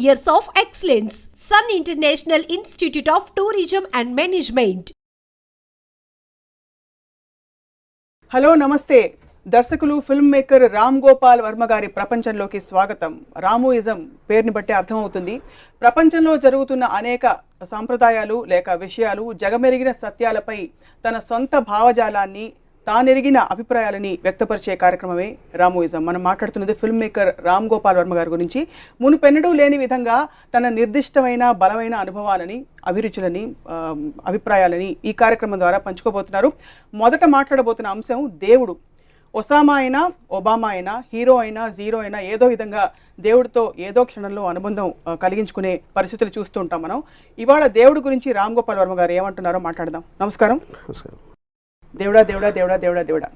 years of excellence. Sun International Institute of Tourism and Management. Hello నమస్తే దర్శకులు film maker Ram Gopal Varma గారి ప్రపంచంలోకి స్వాగతం. రామోయిజం పేరుని బట్టి అర్థమవుతుంది. ప్రపంచంలో జరుగుతున్న అనేక సాంప్రదాయాలు లేక విషయాలు, జగమెరిగిన సత్యాలపై తన సొంత భావజాలాన్ని, తానెరిగిన అభిప్రాయాలని వ్యక్తపరిచే కార్యక్రమమే రామోయిజం. మనం మాట్లాడుతున్నది ఫిల్మ్ మేకర్ రామ్ గోపాల్ వర్మ గారి గురించి. మునుపెన్నడూ లేని విధంగా తన నిర్దిష్టమైన బలమైన అనుభవాలని, అభిరుచులని, అభిప్రాయాలని ఈ కార్యక్రమం ద్వారా పంచుకోబోతున్నారు. మొదట మాట్లాడబోతున్న అంశం దేవుడు. ఒసామా అయినా, ఒబామా అయినా, హీరో అయినా, జీరో అయినా ఏదో విధంగా దేవుడితో ఏదో క్షణంలో అనుబంధం కలిగించుకునే పరిస్థితులు చూస్తూ ఉంటాం మనం. ఇవాళ దేవుడి గురించి రామ్ గోపాల్ వర్మ గారు ఏమంటున్నారో మాట్లాడదాం. నమస్కారం. దేవుడా దేవుడా దేవుడా దేవుడా దేవుడా,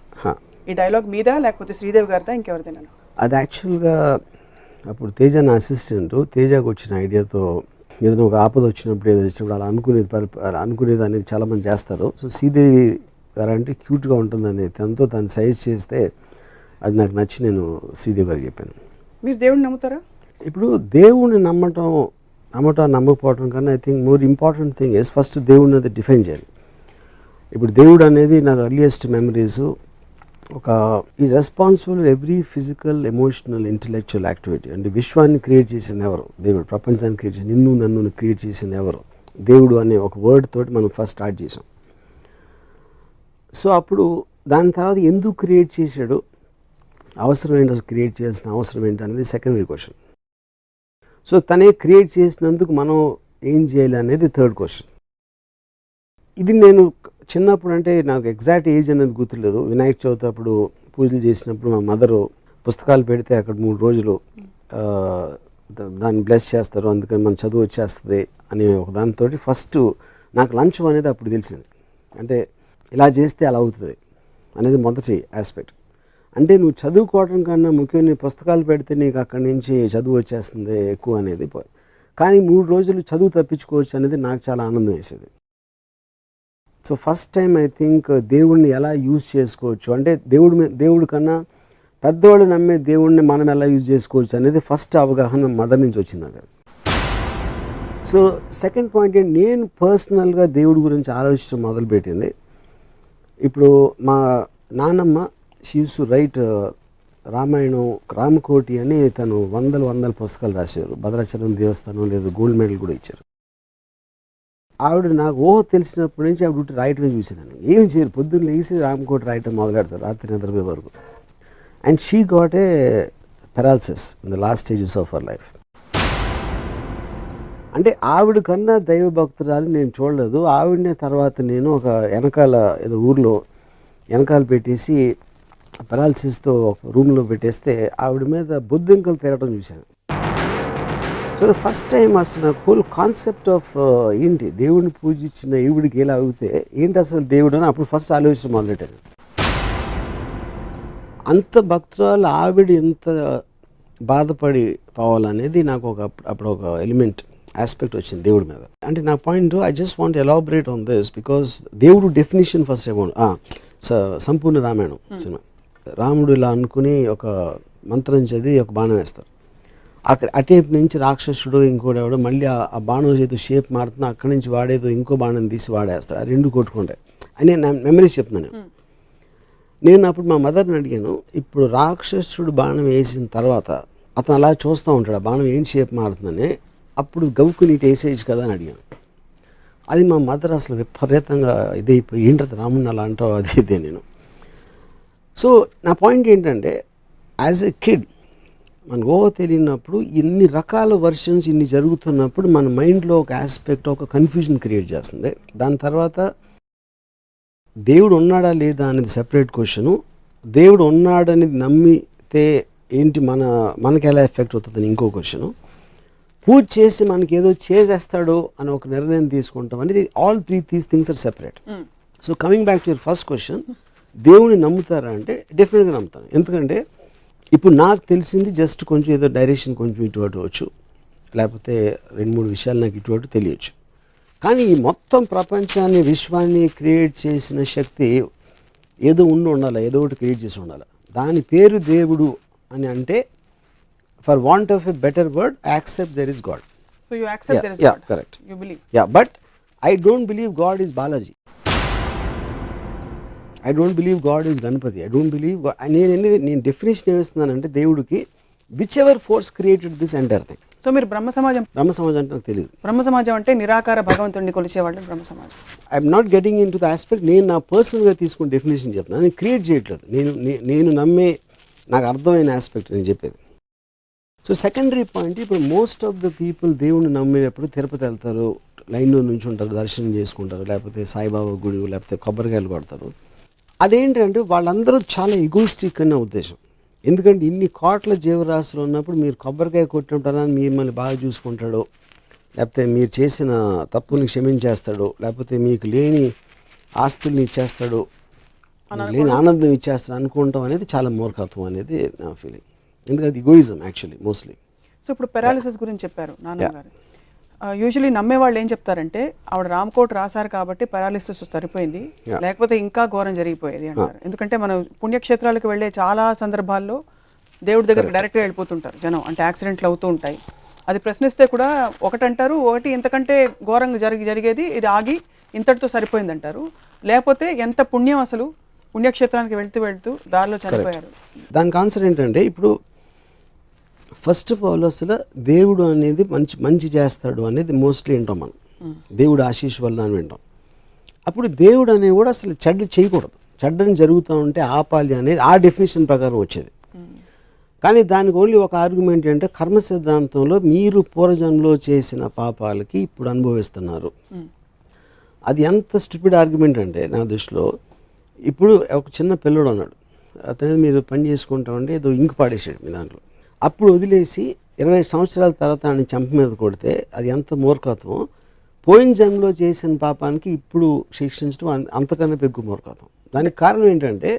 ఈ డైలాగ్ మీద లేకపోతే శ్రీదేవి గారిదా ఇంకెవరిదైనా? అది యాక్చువల్గా అప్పుడు తేజ నా అసిస్టెంట్, తేజకు వచ్చిన ఐడియాతో ఏదైనా ఒక ఆపద వచ్చినప్పుడు ఏదో వచ్చినప్పుడు అలా అనుకునేది అనేది చాలామంది చేస్తారు. సో శ్రీదేవి గారు అంటే క్యూట్గా ఉంటుందని తనతో తను సైజ్ చేస్తే అది నాకు నచ్చి నేను శ్రీదేవి గారికి చెప్పాను. మీరు దేవుడిని నమ్ముతారా? ఇప్పుడు దేవుడిని నమ్మకపోవడం కన్నా I think more important thing is first దేవుడిని అది డిఫైన్ చేయాలి. ఇప్పుడు దేవుడు అనేది నాకు ఎర్లియస్ట్ మెమరీస్ ఒక is responsible every physical, emotional, intellectual activity. అంటే విశ్వాన్ని క్రియేట్ చేసింది ఎవరు? దేవుడు. ప్రపంచాన్ని క్రియేట్ చేసి నన్ను క్రియేట్ చేసింది ఎవరు? దేవుడు అనే ఒక వర్డ్ తోటి మనం ఫస్ట్ స్టార్ట్ చేసాం. సో అప్పుడు దాని తర్వాత ఎందుకు క్రియేట్ చేశాడు, అవసరం ఏంటి, అసలు క్రియేట్ చేయాల్సిన అవసరం ఏంటి అనేది సెకండరీ క్వశ్చన్. సో తనే క్రియేట్ చేసినందుకు మనం ఏం చేయాలి అనేది థర్డ్ క్వశ్చన్. ఇది నేను చిన్నప్పుడు, అంటే నాకు ఎగ్జాక్ట్ ఏజ్ అనేది గుర్తులేదు, వినాయక చవితి అప్పుడు పూజలు చేసినప్పుడు మా మదరు పుస్తకాలు పెడితే అక్కడ 3 రోజులు దాన్ని బ్లెస్ చేస్తారు, అందుకని మన చదువు వచ్చేస్తుంది అనే ఒక దానితో ఫస్ట్ నాకు లంచ్ అనేది అప్పుడు తెలిసింది. అంటే ఇలా చేస్తే అలా అవుతుంది అనేది మొదటి ఆస్పెక్ట్. అంటే నువ్వు చదువుకోవడం కన్నా ముఖ్యంగా నీ పుస్తకాలు పెడితే నీకు అక్కడి నుంచి చదువు వచ్చేస్తుంది ఎక్కువ అనేది. కానీ 3 రోజులు చదువు తప్పించుకోవచ్చు అనేది నాకు చాలా ఆనందం వేసేది. So first time I think దేవుడిని ఎలా యూజ్ చేసుకోవచ్చు, అంటే దేవుడి కన్నా పెద్దవాళ్ళు నమ్మే దేవుడిని మనం ఎలా యూజ్ చేసుకోవచ్చు అనేది ఫస్ట్ అవగాహన మదర్ నుంచి వచ్చింది నాకు. సో సెకండ్ పాయింట్ ఏంటి, నేను పర్సనల్గా దేవుడి గురించి ఆలోచించడం మొదలుపెట్టింది. ఇప్పుడు మా నాన్నమ్మ she use to right Ramayanam, Ramakoti అని తను వందల పుస్తకాలు రాశారు. భద్రాచలం దేవస్థానం లేదు గోల్డ్ మెడల్ కూడా ఇచ్చారు. ఆవిడ నాకు తెలిసినప్పటి నుంచి ఆవిడ రాయటమే చూసాను. ఏం చేయరు, పొద్దున్న లేసి రామకోటి రాయటం మొదలెడతారు రాత్రి నిద్రపోయే వరకు. And she got a paralysis in the last stages of her life. అంటే ఆవిడ కన్నా దైవభక్తురాలు నేను చూడలేదు. ఆవిడనే తర్వాత నేను ఒక వెనకాల ఏదో ఊర్లో వెనకాల పెట్టేసి పెరాలసిస్తో ఒక రూమ్లో పెట్టేస్తే ఆవిడ మీద బొద్దింకలు తిరగడం చూశాను. సో ఫస్ట్ టైం అసలు నాకు హోల్ కాన్సెప్ట్ ఆఫ్ ఏంటి దేవుడిని పూజించిన ఈవిడికి ఎలా అవుతే ఏంటి అసలు దేవుడు అని అప్పుడు ఫస్ట్ ఆలోచించడం మొదలెట్టాను. అంత భక్తురాలు ఆవిడ ఎంత బాధపడి పోవాలనేది నాకు అప్పుడు ఒక ఎలిమెంట్ ఆస్పెక్ట్ వచ్చింది దేవుడి మీద. అంటే నా point I just want elaborate on this because దేవుడు డెఫినేషన్ ఫస్ట్ సంపూర్ణ రామాయణం సినిమా. రాముడు ఇలా అనుకుని ఒక మంత్రం చదివి ఒక బాణం వేస్తారు. అక్కడ అటేపు నుంచి రాక్షసుడు ఇంకోటి ఎవడో మళ్ళీ ఆ బాణం ఏదో షేప్ మారుతున్నా అక్కడి నుంచి వాడేదో ఇంకో బాణం తీసి వాడేస్తాడు. ఆ 2 కొట్టుకుంటాయి అని నా మెమరీస్ చెప్తున్నాను. నేను అప్పుడు మా మదర్ని అడిగాను, ఇప్పుడు రాక్షసుడు బాణం వేసిన తర్వాత అతను అలా చూస్తూ ఉంటాడు, ఆ బాణం ఏం షేప్ మారుతుందని, అప్పుడు గవ్వుకు నీటి వేసేయచ్చు కదా అని అడిగాను. అది మా మదర్ అసలు విపరీతంగా ఇదైపోయి ఏంటది రాముడిని అలా అంటావు అది ఇదే. నేను సో నా పాయింట్ ఏంటంటే యాజ్ ఎ కిడ్ మనకు తెలియనప్పుడు ఇన్ని రకాల వర్షన్స్ ఇన్ని జరుగుతున్నప్పుడు మన మైండ్లో ఒక ఆస్పెక్ట్, ఒక కన్ఫ్యూజన్ క్రియేట్ చేస్తుంది. దాని తర్వాత దేవుడు ఉన్నాడా లేదా అనేది సెపరేట్ క్వశ్చను. దేవుడు ఉన్నాడనేది నమ్మితే ఏంటి మనకి ఎలా ఎఫెక్ట్ అవుతుందని ఇంకో క్వశ్చను. పూజ చేసి మనకి ఏదో చేసేస్తాడో అని ఒక నిర్ణయం తీసుకుంటాం అనేది all 3 things are separate. So coming back to your first question, దేవుడిని నమ్ముతారా అంటే డెఫినెట్గా నమ్ముతాను. ఎందుకంటే ఇప్పుడు నాకు తెలిసింది జస్ట్ కొంచెం ఏదో డైరెక్షన్ కొంచెం ఇటు అవ్వచ్చు, లేకపోతే 2-3 విషయాలు నాకు ఇటు తెలియచ్చు. కానీ ఈ మొత్తం ప్రపంచాన్ని, విశ్వాన్ని క్రియేట్ చేసిన శక్తి ఏదో ఉండాలి, ఏదో ఒకటి క్రియేట్ చేసి ఉండాలి. దాని పేరు దేవుడు అని అంటే for want of a better word, accept there is God. So you accept there is God. Correct. You believe. But I don't believe God is Balaji. I don't believe God is Ganapati. I don't believe నేను definition ఏమిస్తున్నానంటే దేవుడికి whichever force created this entire thing. So మీరు బ్రహ్మ సమాజం అంటే నాకు తెలియదు. బ్రహ్మ సమాజం అంటే నిరాకార భగవంతుడిని కొలిచేవాళ్ళు బ్రహ్మ సమాజం. I'm not getting in to the aspect. నేను నా పర్సనల్గా తీసుకుని డెఫినేషన్ చెప్తున్నాను, నేను క్రియేట్ చేయట్లేదు. నేను నమ్మే నాకు అర్థమైన ఆస్పెక్ట్ నేను చెప్పేది. సో సెకండరీ పాయింట్, ఇప్పుడు మోస్ట్ ఆఫ్ ద పీపుల్ దేవుణ్ణి నమ్మేటప్పుడు తిరుపతి వెళ్తారు, లైన్లో నుంచి ఉంటారు, దర్శనం చేసుకుంటారు, లేకపోతే సాయిబాబా గుడి, లేకపోతే కొబ్బరికాయలు కొడతారు. అదేంటంటే వాళ్ళందరూ చాలా ఎగోయిస్టిక్ అన్న ఉద్దేశం. ఎందుకంటే ఇన్ని కోట్ల జీవరాశులు ఉన్నప్పుడు మీరు కొబ్బరికాయ కొట్టినప్పుడు మిమ్మల్ని బాగా చూసుకుంటాడు, లేకపోతే మీరు చేసిన తప్పుని క్షమించేస్తాడు, లేకపోతే మీకు లేని ఆస్తుల్ని ఇచ్చేస్తాడు, లేని ఆనందం ఇచ్చేస్తాడు అనుకుంటాం అనేది చాలా మూర్ఖత్వం అనేది నా ఫీలింగ్. ఎందుకంటే ఇగోయిజం యాక్చువల్లీ మోస్ట్లీ. సో ఇప్పుడు పెరాలిసిస్ గురించి చెప్పారు నాన్నగారు. యూజువలీ నమ్మేవాళ్ళు ఏం చెప్తారంటే ఆవిడ రామ్కోట్ రాశారు కాబట్టి పెరాలిసిస్ సరిపోయింది, లేకపోతే ఇంకా ఘోరం జరిగిపోయేది అంటారు. ఎందుకంటే మనం పుణ్యక్షేత్రాలకు వెళ్ళే చాలా సందర్భాల్లో దేవుడి దగ్గరికి డైరెక్ట్గా వెళ్ళిపోతుంటారు జనం, అంటే యాక్సిడెంట్లు అవుతూ ఉంటాయి. అది ప్రశ్నిస్తే కూడా ఒకటంటారు, ఒకటి ఇంతకంటే ఘోరంగా జరిగేది, ఇది ఆగి ఇంతటితో సరిపోయింది అంటారు. లేకపోతే ఎంత పుణ్యం, అసలు పుణ్యక్షేత్రానికి వెళ్తూ దారిలో చనిపోయారు. దానికి ఆన్సర్ ఏంటంటే, ఇప్పుడు ఫస్ట్ ఆఫ్ ఆల్ అసలు దేవుడు అనేది మంచి చేస్తాడు అనేది మోస్ట్లీ వింటాం మనం, దేవుడు ఆశీష్ వల్ల అని వింటాం. అప్పుడు దేవుడు అనేది కూడా అసలు చెడ్డ చేయకూడదు, చెడ్డని జరుగుతూ ఉంటే ఆపాలి అనేది ఆ డెఫినేషన్ ప్రకారం వచ్చేది. కానీ దానికి ఓన్లీ ఒక ఆర్గ్యుమెంట్ ఏంటంటే, కర్మ సిద్ధాంతంలో మీరు పూర్వజన్మలో చేసిన పాపాలకి ఇప్పుడు అనుభవిస్తున్నారు. అది ఎంత స్టూపిడ్ ఆర్గ్యుమెంట్ అంటే నా దృష్టిలో. ఇప్పుడు ఒక చిన్న పిల్లడు అన్నాడు, అతను మీరు పని చేసుకుంటామంటే ఏదో ఇంకు పాడేసాడు మీ దాంట్లో, అప్పుడు వదిలేసి 20 సంవత్సరాల తర్వాత ఆయన చెంప మీద కొడితే అది ఎంత మూర్ఖత్వం. పోయిన జన్మలో చేసిన పాపానికి ఇప్పుడు శిక్షించడం అంతకన్నా పెగ్గు మూర్ఖత్వం. దానికి కారణం ఏంటంటే,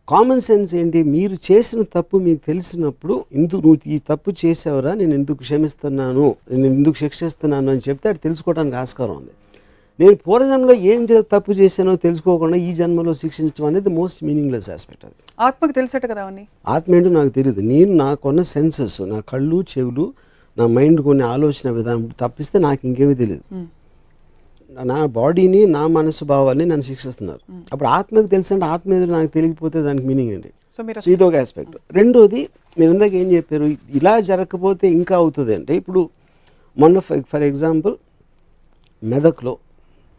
కామన్ సెన్స్ ఏంటి, మీరు చేసిన తప్పు మీకు తెలిసినప్పుడు నువ్వు ఈ తప్పు చేసావురా, నేను ఎందుకు క్షమిస్తున్నాను, నేను ఎందుకు శిక్షిస్తున్నాను అని చెప్తే అది తెలుసుకోవడానికి ఆస్కారం ఉంది. నేను పూర్వజన్మలో ఏం తప్పు చేశానో తెలుసుకోకుండా ఈ జన్మలో శిక్షించడం అనేది మోస్ట్ మీనింగ్లెస్ ఆస్పెక్ట్. అది ఆత్మకి తెలిసేట కదా అవన్నీ. ఆత్మ ఏంటో నాకు తెలియదు. నేను నాకున్న సెన్సెస్, నా కళ్ళు చెవులు, నా మైండ్ కొన్ని ఆలోచన విధానం తప్పిస్తే నాకు ఇంకేమీ తెలియదు. నా బాడీని, నా మనసు భావాన్ని నన్ను శిక్షిస్తున్నారు. అప్పుడు ఆత్మకి తెలుసంటే ఆత్మ ఏదో నాకు తెలియకపోతే దానికి మీనింగ్ ఏంటి? సో ఇదొక ఆస్పెక్ట్. రెండోది, మీరు ఇందాక ఏం చెప్పారు, ఇలా జరగకపోతే ఇంకా అవుతుంది అంటే, ఇప్పుడు మొన్న ఫర్ ఎగ్జాంపుల్ మెదక్లో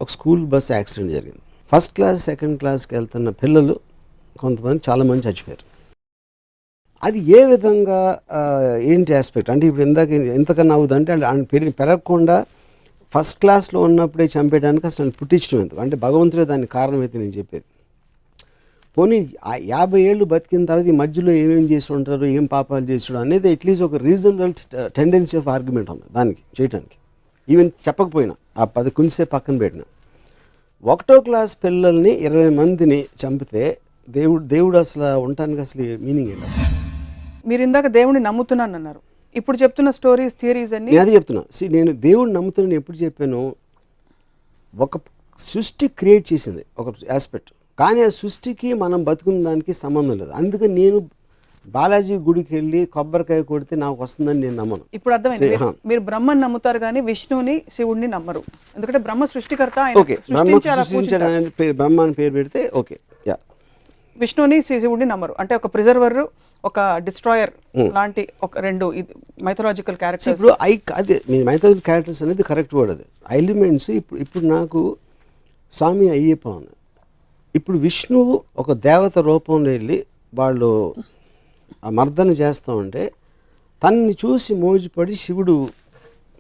ఒక స్కూల్ బస్ యాక్సిడెంట్ జరిగింది. ఫస్ట్ క్లాస్ సెకండ్ క్లాస్కి వెళ్తున్న పిల్లలు కొంతమంది చాలామంది చచ్చిపోయారు. అది ఏ విధంగా ఏంటి ఆస్పెక్ట్ అంటే, ఇప్పుడు ఎంతకన్నా అవుతుందంటే ఆయన పెరగకుండా ఫస్ట్ క్లాస్లో ఉన్నప్పుడే చంపేయడానికి అసలు పుట్టించడం ఎందుకు అంటే, భగవంతుడే దానికి కారణం అయితే నేను చెప్పేది. పోనీ 50 ఏళ్ళు బతికిన తర్వాత ఈ మధ్యలో ఏమేమి చేసి ఉంటారు, ఏం పాపాలు చేసాడు అనేది అట్లీస్ట్ ఒక రీజనబుల్ టెండెన్సీ ఆఫ్ ఆర్గ్యుమెంట్ ఉంది దానికి చేయడానికి. ఈవెన్ చెప్పకపోయినా ఆ 10 కొంచెంసేపు పక్కన పెట్టిన 1వ క్లాస్ పిల్లల్ని 20 మందిని చంపితే దేవుడు అసలు ఉండటానికి అసలు మీనింగ్ ఏంటి? అసలు మీరు ఇందాక దేవుడిని నమ్ముతున్నాను అన్నారు, ఇప్పుడు చెప్తున్న స్టోరీస్ థియరీస్ అన్ని నేను అదే చెప్తున్నా. నేను దేవుడిని నమ్ముతున్నాను ఎప్పుడు చెప్పాను, ఒక సృష్టి క్రియేట్ చేసింది ఒక ఆస్పెక్ట్, కానీ ఆ సృష్టికి మనం బతుకున్న దానికి సంబంధం లేదు. అందుకని నేను బాలాజీ గుడికి వెళ్ళి కొబ్బరికాయ కొడితే నాకు వస్తుందని నేను నమ్మను. ఇప్పుడు అర్థమైంది, మీరు బ్రహ్మని నమ్ముతారు కానీ విష్ణువుని శివుడిని నమ్మరు. ఎందుకంటే బ్రహ్మ సృష్టికర్త, బ్రహ్మ అని పేరు పెడితే ఓకే. విష్ణువుని శివుడిని నమ్మరు. అంటే ఒక ప్రిజర్వర్, ఒక డిస్ట్రాయర్ లాంటి ఒక రెండు మైథలాజికల్ క్యారెక్టర్స్. ఇప్పుడు అదే మైథలాజికల్ క్యారెక్టర్స్ అనేది కరెక్ట్ వర్డ్. అది ఎలిమెంట్స్. ఇప్పుడు నాకు స్వామి అయ్యప్ప ఉంది. ఇప్పుడు విష్ణువు ఒక దేవత రూపంలో వెళ్ళి వాళ్ళు ఆ మర్దన చేస్తూ ఉంటే తనని చూసి మోజుపడి శివుడు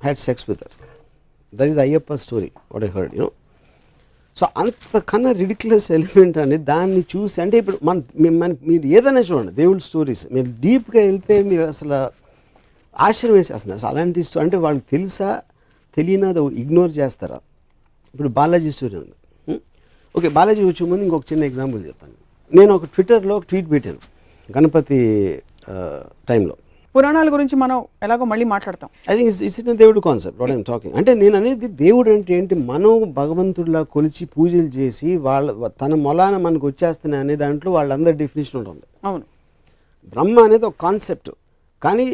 had sex with that. That is Ayyappa story what I heard, you know. So అంతకన్నా రిడిక్యులస్ ఎలిమెంట్ అని దాన్ని చూసి అంటే, ఇప్పుడు మీరు ఏదైనా చూడండి దేవుళ్ళ స్టోరీస్, మీరు డీప్గా వెళ్తే మీరు అసలు ఆశ్చర్యం వేసేస్తుంది. అసలు అలాంటి అంటే వాళ్ళకి తెలుసా తెలియనా అది ఇగ్నోర్ చేస్తారా? ఇప్పుడు బాలాజీ స్టోరీ ఉంది. ఓకే, బాలాజీ వచ్చే ముందు ఇంకొక చిన్న ఎగ్జాంపుల్ చెప్తాను. నేను ఒక ట్విట్టర్లో ఒక ట్వీట్ పెట్టాను గణపతి టైంలో. పురాణాల గురించి మనం ఎలాగో మళ్ళీ మాట్లాడతాం. ఐ థింక్ ఇట్స్ ఇన్ దేవుడు కాన్సెప్ట్ వాట్ ఐఎమ్ టాకింగ్. అంటే నేను అనేది దేవుడు అంటే ఏంటి, మనం భగవంతుడిలా కొలిచి పూజలు చేసి తన మొలాన మనకు వచ్చేస్తున్నాయి అనే దాంట్లో వాళ్ళందరి డెఫినేషన్ ఉంటుంది. అవును, బ్రహ్మ అనేది ఒక కాన్సెప్ట్, కానీ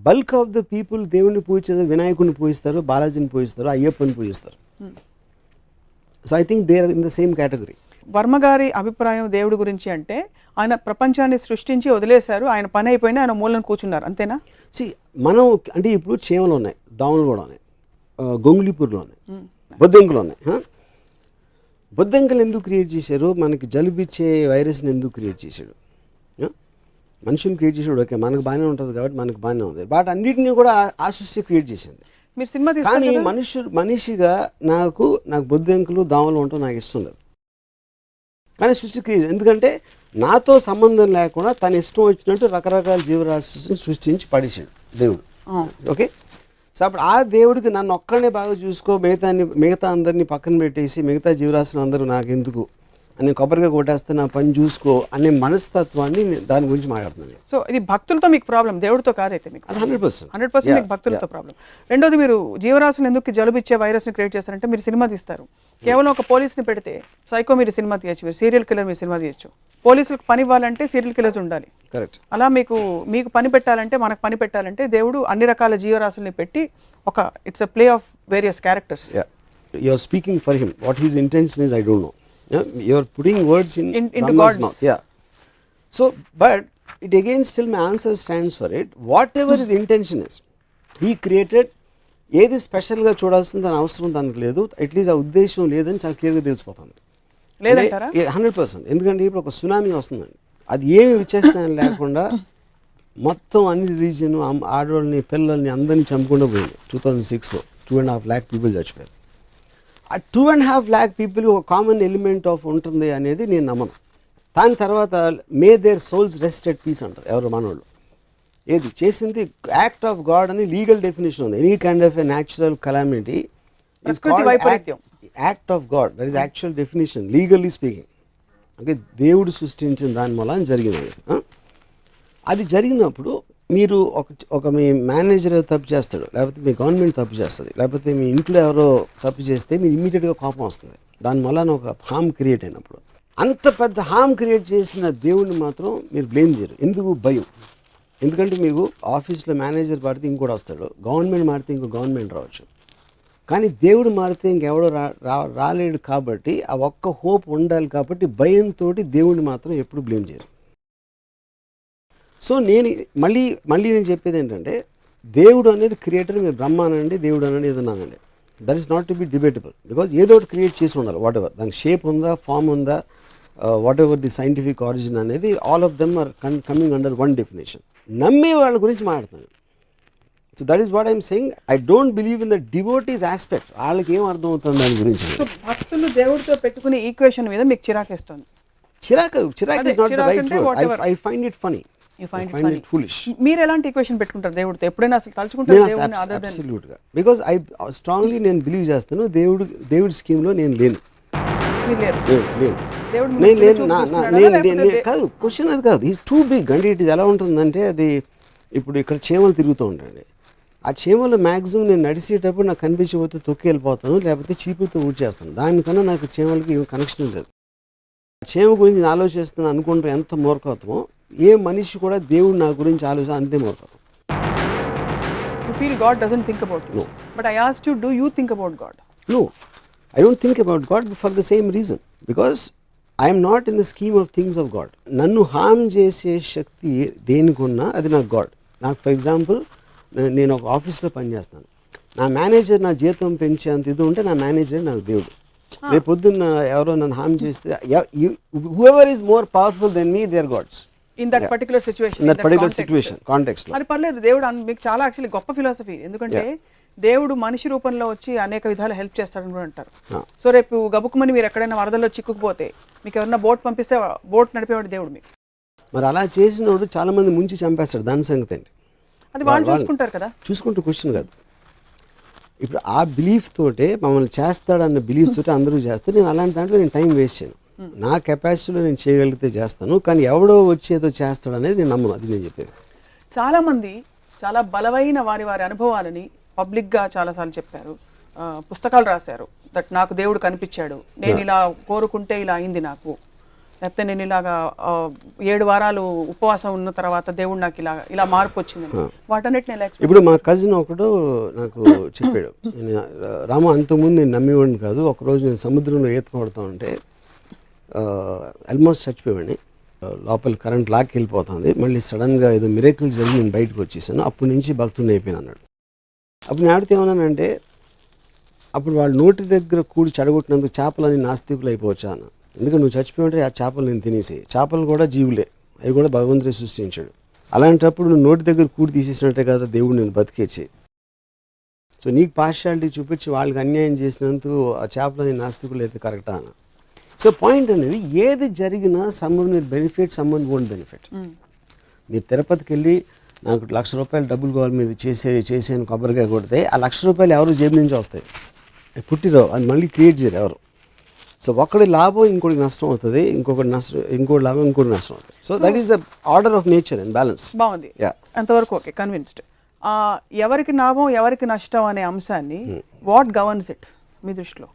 బల్క్ ఆఫ్ ద పీపుల్ దేవుణ్ణి పూజించేది వినాయకుడిని పూజిస్తారు, బాలాజీని పూజిస్తారు, అయ్యప్పని పూజిస్తారు. So I think they are in the same category. Varma గారి అభిప్రాయం దేవుడి గురించి అంటే ఆయన ప్రపంచాన్ని సృష్టించి వదిలేశారు, ఆయన పని అయిపోయినా ఆయన మూలను కూర్చున్నారు, అంతేనా? మనం అంటే ఇప్పుడు చేమలు ఉన్నాయి, దోమలు కూడా ఉన్నాయి, గొంగుళిపూర్లు ఉన్నాయి, బొద్దింకలు ఉన్నాయి. బొద్దింకలు ఎందుకు క్రియేట్ చేశారు? మనకి జలుబిచ్చే వైరస్ని ఎందుకు క్రియేట్ చేశాడు? మనుషుని క్రియేట్ చేసాడు, ఓకే మనకు బాగానే ఉంటుంది కాబట్టి మనకు బాగానే ఉంది, బట్ అన్నిటినీ కూడా ఆ సృష్టి క్రియేట్ చేసింది. మీరు సినిమా కానీ మనిషిగా నాకు బొద్దింకలు దోమలు ఉండటం నాకు ఇష్టం లేదు. కానీ సృష్టి క్రియేట్, ఎందుకంటే నాతో సంబంధం లేకుండా తన ఇష్టం వచ్చినట్టు రకరకాల జీవరాశిని సృష్టించి పడేసాడు దేవుడు. ఓకే, సో అప్పుడు ఆ దేవుడికి నన్ను ఒక్కడనే బాగా చూసుకో, మిగతా అందరినీ పక్కన పెట్టేసి మిగతా జీవరాశులు అందరూ నాకు ఎందుకు అని కొబ్బరిగా కొట్టేస్తే నా పని చూసుకో అనే మనస్తత్వాన్ని దాని గురించి మాట్లాడుతున్నాను. సో ఇది భక్తులతో మీకు ప్రాబ్లం, దేవుడితో కాదైతే మీకు 100% మీకు భక్తులతో ప్రాబ్లం. రెండోది, మీరు జీవరాశులు ఎందుకు జలుబిచ్చే వైరస్ని క్రియేట్ చేస్తారంటే మీరు సినిమా తీస్తారు, కేవలం ఒక పోలీస్ని పెడితే సైకో మీరు సినిమా తీయచ్చు, మీరు సీరియల్ కిల్లర్ మీరు సినిమా తీయచ్చు. పోలీసులకు పని ఇవ్వాలంటే సీరియల్ కిల్లర్స్ ఉండాలి. కరెక్ట్. అలా మీకు పని పెట్టాలంటే, మనకు పని పెట్టాలంటే దేవుడు అన్ని రకాల జీవరాశుల్ని పెట్టి ఒక it's a play of various characters. You are speaking for him, what his intention is I don't know. You are putting words into God's mouth. Yeah. So, but it again still my answer stands for it. Whatever his intention is, he created. ఏది స్పెషల్గా చూడాల్సింది దాని అవసరం దానికి లేదు, at least ఆ ఉద్దేశం లేదని చాలా క్లియర్గా తెలిసిపోతుంది. లేదంటారా? 100%. ఎందుకంటే ఇప్పుడు ఒక సునామీ వస్తుందండి, అది ఏమి విచక్షణ లేకుండా మొత్తం అన్ని రీజియన్ ఆడవాళ్ళని పిల్లల్ని అందరినీ చంపుకుండా పోయింది. 2006లో 2.5 lakh పీపుల్ చచ్చిపోయారు. ఆ 2.5 lakh పీపుల్ ఒక కామన్ ఎలిమెంట్ ఆఫ్ ఉంటుంది అనేది నేను నమ్మను. దాని తర్వాత may their souls rest at peace అంటారు ఎవరు మనోళ్ళు. ఏది చేసింది యాక్ట్ ఆఫ్ గాడ్ అని లీగల్ డెఫినేషన్ ఉంది. Any kind of a natural calamity is called act of God. That is actual definition legally speaking. Okay, దేవుడు సృష్టించిన దాని మూలన జరిగింది. అది జరిగినప్పుడు మీరు ఒక మీ మేనేజర్ తప్పు చేస్తాడు, లేకపోతే మీ గవర్నమెంట్ తప్పు చేస్తుంది, లేకపోతే మీ ఇంట్లో ఎవరో తప్పు చేస్తే మీరు ఇమ్మీడియట్గా కోపం వస్తుంది. దానివల్ల ఒక హామ్ క్రియేట్ అయినప్పుడు అంత పెద్ద హామ్ క్రియేట్ చేసిన దేవుడిని మాత్రం మీరు బ్లేమ్ చేయరు. ఎందుకు? భయం. ఎందుకంటే మీకు ఆఫీస్లో మేనేజర్ మారితే ఇంకోటి వస్తాడు, గవర్నమెంట్ మారితే ఇంకో గవర్నమెంట్ రావచ్చు, కానీ దేవుడు మారితే ఇంకెవడో రాలేడు. కాబట్టి ఆ ఒక్క హోప్ ఉండాలి. కాబట్టి భయంతో దేవుడిని మాత్రం ఎప్పుడు బ్లేమ్ చేయరు. సో నేను మళ్ళీ నేను చెప్పేది ఏంటంటే, దేవుడు అనేది క్రియేటర్, మీరు బ్రహ్మ అనండి, దేవుడు అనండి, ఏదన్నానండి, that is not to be debatable. Because ఏదో ఒకటి క్రియేట్ చేసి ఉండాలి. వాట్ ఎవర్ దానికి షేప్ ఉందా, ఫామ్ ఉందా, whatever the scientific origin అనేది, all of them are coming under one definition. నమ్మే వాళ్ళ గురించి మాట్లాడుతున్నాను. So that is what I'm saying. I don't believe in the devotees aspect. వాళ్ళకి ఏం అర్థం అవుతుంది దాని గురించి. సో భక్తులు దేవుడితో పెట్టుకునే ఈక్వేషన్ మీద మీకు చిరాకేస్తుంది. చిరాక్ is not the right word. I find it funny. మీరు ఎలాంటి ఈక్వేషన్ పెట్టుకుంటారు దేవుడితో? ఎప్పుడైనా అసలు తలుచుకుంటారు దేవుడిని? అబ్సల్యూట్గా. బికాజ్ ఐ స్ట్రాంగ్లీ నేను బిలీవ్ చేస్తాను దేవుడి స్కీమ్లో నేను లేను. కాదు, క్వశ్చన్ అది కాదు. Is too big. అంటే ఇట్ ఎలా ఉంటుందంటే, అది ఇప్పుడు ఇక్కడ చీమలు తిరుగుతూ ఉంటాయండి. ఆ చీమలు మ్యాక్సిమం నేను నడిచేటప్పుడు నాకు కనిపించకపోతే తొక్కి వెళ్ళిపోతాను, లేకపోతే చీపుతో ఊడ్చేస్తాను. దానికన్నా నాకు చీమలకి ఏం కనెక్షన్ లేదు. చీమ గురించి నేను ఆలోచిస్తున్నాను అనుకుంటే ఎంత మూర్ఖత్వమో, ఏ మనిషి కూడా దేవుడు నా గురించి ఆలోచన అంతే మూర్ఖత్వం. You feel God doesn't think about you. No. But I asked you, do you think about God? No, I don't think about God for the same reason. Because I am not in the scheme of things of God. నన్ను హామ్ చేసే శక్తి దేనికున్నా అది నాకు God. నాకు for example నేను ఒక ఆఫీస్లో పనిచేస్తాను, నా మేనేజర్ నా జీతం పెంచేంత ఇది ఉంటే నా మేనేజర్ నాకు దేవుడు. రేపు పొద్దున్న ఎవరో నన్ను హామ్ చేస్తే, whoever is more powerful than me, they are gods. In that particular situation, in that particular situation, context lo. మరి పర్లేదు, దేవుడు మీకు చాలా యాక్చువల్లీ గొప్ప ఫిలాసఫీ. ఎందుకంటే దేవుడు మనిషి రూపంలో వచ్చి అనేక విధాలు హెల్ప్ చేస్తారని కూడా అంటారు. సో రేపు గబుక్కుమని మీరు ఎక్కడైనా వరదల్లో చిక్కుకుపోతే మీకు ఎవరైనా బోట్ పంపిస్తే బోట్ నడిపేవాడు దేవుడు మీకు. మరి అలా చేసినోడు చాలా మంది ముంచి చంపేస్తాడు. దాని సంగతి ఏంటి? అది వాళ్ళు చూసుకుంటారు కదా. చూసుకుంటూ క్వశ్చన్ కాదు. ఇప్పుడు ఆ బిలీఫ్ తోటే మమ్మల్ని చేస్తాడన్న బిలీఫ్ తోటి అందరూ చేస్తే, నేను అలాంటి దాంట్లో నేను టైం వేస్ట్ చేయను. నా కెపాసిటీలో నేను చేయగలిగితే చేస్తాను, కానీ ఎవడో వచ్చేదో చేస్తాడు అనేది నేను నమ్మను. అది నేను చెప్పేది. చాలామంది చాలా బలమైన వారి అనుభవాలని పబ్లిక్గా చాలాసార్లు చెప్పారు, పుస్తకాలు రాశారు. దట్ నాకు దేవుడు కనిపించాడు, నేను ఇలా కోరుకుంటే ఇలా అయింది నాకు, లేకపోతే నేను ఇలాగా 7 వారాలు ఉపవాసం ఉన్న తర్వాత దేవుడు నాకు ఇలా మార్పు వచ్చింది, వాటన్నిటిని ఎలా explain ఇప్పుడు మా కజిన్ ఒకడు నాకు చెప్పాడు, రామ అంతకుముందు నేను నమ్మేవాడిని కాదు, ఒకరోజు నేను సముద్రంలో ఈత కొడతా ఉంటే ఆల్మోస్ట్ చచ్చిపోయాడిని, లోపల కరెంట్ లాక్కి వెళ్ళిపోతుంది, మళ్ళీ సడన్గా ఏదో మిరేకిల్ జరిగి నేను బయటకు వచ్చేసాను, అప్పటి నుంచి భక్తుని అయిపోయాను అన్నాడు. అప్పుడు నేను ఆడితే ఏమన్నానంటే, అప్పుడు వాళ్ళు నోటి దగ్గర కూడి చెడగొట్టినందుకు చేపలని నాస్తికులు అయిపోవచ్చా అన్న. ఎందుకంటే నువ్వు చచ్చిపోయింటే ఆ చేపలు నేను తినేసి, చేపలు కూడా జీవులే, అవి కూడా భగవంతుడే సృష్టించాడు. అలాంటప్పుడు నువ్వు నోటి దగ్గర కూడి తీసేసినట్టే కదా దేవుడు నేను బతికేచ్చి. సో నీకు పార్షియాలిటీ చూపించి వాళ్ళకి అన్యాయం చేసినందుకు ఆ చేపలని నాస్తికులు అయితే కరెక్టా అన్న. సో పాయింట్ అనేది ఏది జరిగినా సమ్మన్ మీరు బెనిఫిట్, సమ్మన్ వోంట్ బెనిఫిట్. మీరు తిరుపతికి వెళ్ళి నాకు ₹1,00,000 డబ్బులు కావాలి మీద చేసేని కొబ్బరికాయ కొడితే ఆ ₹1,00,000 ఎవరు జేబు నుంచి వస్తాయి, పుట్టిరావు, అది మళ్ళీ క్రియేట్ చేయరు ఎవరు. సో ఒకటి లాభం ఇంకోటి నష్టం అవుతుంది, ఇంకోటి లాభం ఇంకోటి నష్టం అవుతుంది. So that is the order of nature and balance. బాగుంది, అంతవరకు ఓకే, కన్విన్స్డ్. ఎవరికి లాభం ఎవరికి నష్టం అనే అంశాన్ని వాట్ గవర్న్స్ ఇట్ మీ దృష్టిలో?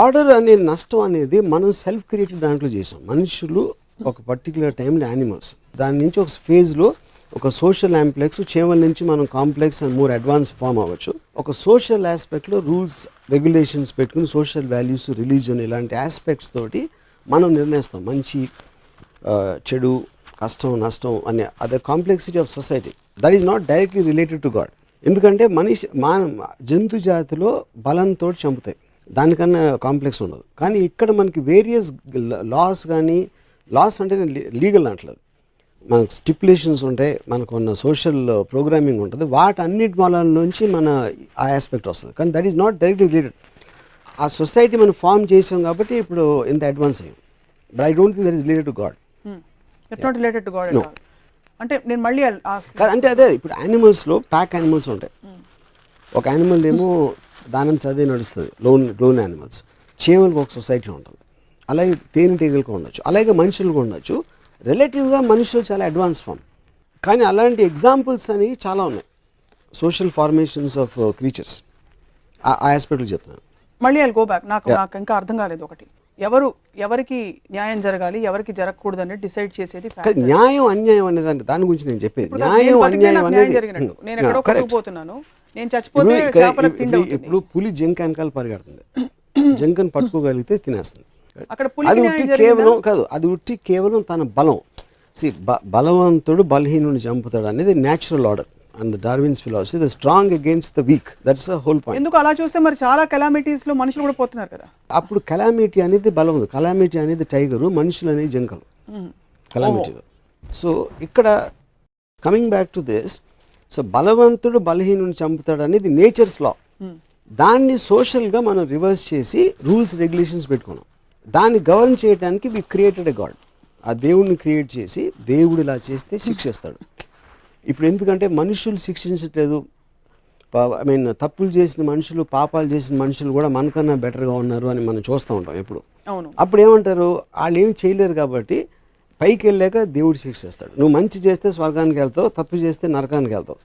ఆర్డర్ అనే నష్టం అనేది మనం సెల్ఫ్ క్రియేటెడ్ దాంట్లో చేసాం. మనుషులు ఒక పర్టికులర్ టైంలో యానిమల్స్, దాని నుంచి ఒక ఫేజ్లో ఒక సోషల్ యాంప్లెక్స్, చేమల నుంచి మనం complex and more advance form అవ్వచ్చు. ఒక సోషల్ ఆస్పెక్ట్లో రూల్స్ రెగ్యులేషన్స్ పెట్టుకుని సోషల్ వాల్యూస్, రిలీజన్ ఇలాంటి ఆస్పెక్ట్స్ తోటి మనం నిర్ణయిస్తాం మంచి చెడు, కష్టం నష్టం అనే అదే complexity of society. That is not directly related to God. ఎందుకంటే జంతు జాతిలో బలంతో చంపుతాయి, దానికన్నా కాంప్లెక్స్ ఉండదు. కానీ ఇక్కడ మనకి వేరియస్ లాస్, కానీ లాస్ అంటే లీగల్ అంటలేదు, మనకు స్టిపులేషన్స్ ఉంటాయి, మనకు ఉన్న సోషల్ ప్రోగ్రామింగ్ ఉంటుంది, వాటన్నిటి మూలాల్లోంచి మన ఆ ఆస్పెక్ట్ వస్తుంది. కానీ that is not directly related. ఆ సొసైటీ మనం ఫామ్ చేసాం కాబట్టి ఇప్పుడు ఇంత అడ్వాన్స్ అయ్యాం. But I don't think that is related to God. It's not related to God అంటే నేను మళ్ళీ అంటే అదే ఇప్పుడు యానిమల్స్లో ప్యాక్ యానిమల్స్ ఉంటాయి. ఒక యానిమల్ ఏమో దానం చదివి నడుస్తుంది, లోన్ యానిమల్స్. చీమలకు ఒక సొసైటీ ఉంటుంది, అలాగే తేనెటీగలకు ఉండొచ్చు, అలాగే మనుషులకు ఉండొచ్చు. రిలేటివ్గా మనుషులు చాలా అడ్వాన్స్ ఫామ్. కానీ అలాంటి ఎగ్జాంపుల్స్ అనేవి చాలా ఉన్నాయి, సోషల్ ఫార్మేషన్స్ ఆఫ్ క్రీచర్స్. ఆ ఆస్పెక్ట్లు చెప్తున్నాను. మళ్ళీ ఐల్ గో బ్యాక్. నాకు ఇంకా అర్థం కాలేదు ఒకటి, ఎవరికి న్యాయం జరగాలి ఎవరికి జరగకూడదు అనేది డిసైడ్ చేసేది న్యాయం అన్యాయం అనేది దాని గురించి నేను చెప్పేది. న్యాయం అన్యాయం అనేది జరిగినట్టు నేను ఎక్కడో కట్టుకుపోతున్నాను, నేను చచ్చిపోతే చేపలకు తిండి అవుతుంది. ఇప్పుడు పులి జింక వెనకాల పరిగెడుతుంది, జింకను పట్టుకోగలిగితే తినేస్తుంది. అక్కడ అది ఉట్టి కేవలం కాదు, అది ఉట్టి కేవలం తన బలం. బలవంతుడు బలహీనుని చంపుతాడు అనేది natural order and Darwin's philosophy. The strong against the week, that's the whole point. ఎందుకు అలా చూస్తే మరి చాలా కెలామిటీస్ లో మనుషులు కూడా పోతున్నారు కదా. అప్పుడు కెలామిటీ అనేది బలం ఉంది, కెలామిటీ అనేది టైగరు, మనుషులు అనేది జింకలు కెలామిటీలో. సో ఇక్కడ coming back to this, so బలవంతుడు బలహీనుని చంపుతాడు అనేది నేచర్స్ లా. దాన్ని సోషల్గా మనం రివర్స్ చేసి రూల్స్ రెగ్యులేషన్స్ పెట్టుకున్నాం. దాన్ని గవర్న్ చేయడానికి వి క్రియేటెడ్ ఎ గాడ్. ఆ దేవుడిని క్రియేట్ చేసి దేవుడు ఇలా చేస్తే శిక్షిస్తాడు. ఇప్పుడు ఎందుకంటే మనుషులు శిక్షించట్లేదు, ఐ మీన్ తప్పులు చేసిన మనుషులు, పాపాలు చేసిన మనుషులు కూడా మనకన్నా బెటర్గా ఉన్నారు అని మనం చూస్తూ ఉంటాం ఎప్పుడు. అప్పుడు ఏమంటారు, వాళ్ళు ఏం చేయలేరు కాబట్టి పైకి వెళ్ళాక దేవుడు శిక్షిస్తాడు. నువ్వు మంచి చేస్తే స్వర్గానికి వెళ్తావు, తప్పు చేస్తే నరకానికి వెళ్తావు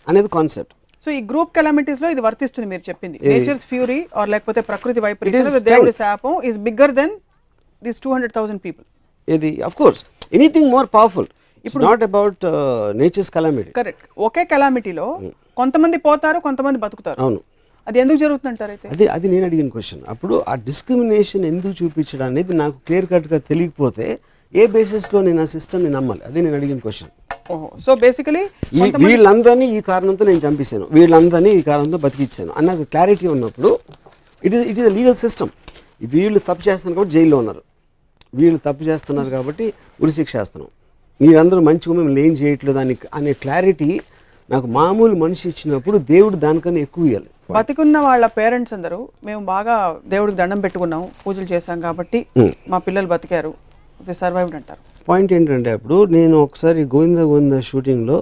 అనేది కాన్సెప్ట్. సో ఈ గ్రూప్ కెలామిటీస్ లో ఇది వర్తిస్తుంది మీరు చెప్పింది. నేచర్స్ ఫ్యూరీ ఆర్ లేకపోతే ప్రకృతి వైపరీత్యం, దేవుడి శాపం is bigger than this 200,000 people. ఇది of course anything more powerful. It's not about nature's calamity. Correct. ఒకే కెలామిటీలో కొంతమంది పోతారు, కొంతమంది బతుకుతారు. అవును. అది ఎందుకు జరుగుతుందంటారు అయితే? అది నేను అడిగిన క్వశ్చన్. అప్పుడు ఆ డిస్క్రిమినేషన్ ఎందుకు చూపించడం అనేది నాకు క్లియర్ కట్గా తెలియకపోతే ఏ బేసిస్లో నేను ఆ సిస్టమ్ని నమ్మాలి? అదే నేను అడిగిన క్వశ్చన్. సో బేసికలీ వీళ్ళందరినీ ఈ కారణంతో నేను చంపేశాను, వీళ్ళందరినీ ఈ కారణంతో బతికిచ్చాను అన్నది క్లారిటీ ఉన్నప్పుడు it is a legal system. వీళ్ళు తప్పు చేస్తున్నారు కాబట్టి జైల్లో ఉన్నారు, వీళ్ళు తప్పు చేస్తున్నారు కాబట్టి ఉరిశిక్ష వేస్తున్నాం, మీరందరూ మంచిగా మిమ్మల్ని ఏం చేయట్లేదు అనే క్లారిటీ నాకు మామూలు మనిషి ఇచ్చినప్పుడు దేవుడు దానికన్నా ఎక్కువ ఇవ్వాలి. బతికున్న వాళ్ళ పేరెంట్స్ అందరూ మేము బాగా దేవుడికి దండం పెట్టుకున్నాం, పూజలు చేశాం కాబట్టి మా పిల్లలు బతికారు, సర్వైవ్డ్ అంటారు. పాయింట్ ఏంటంటే, అప్పుడు నేను ఒకసారి గోవింద షూటింగ్లో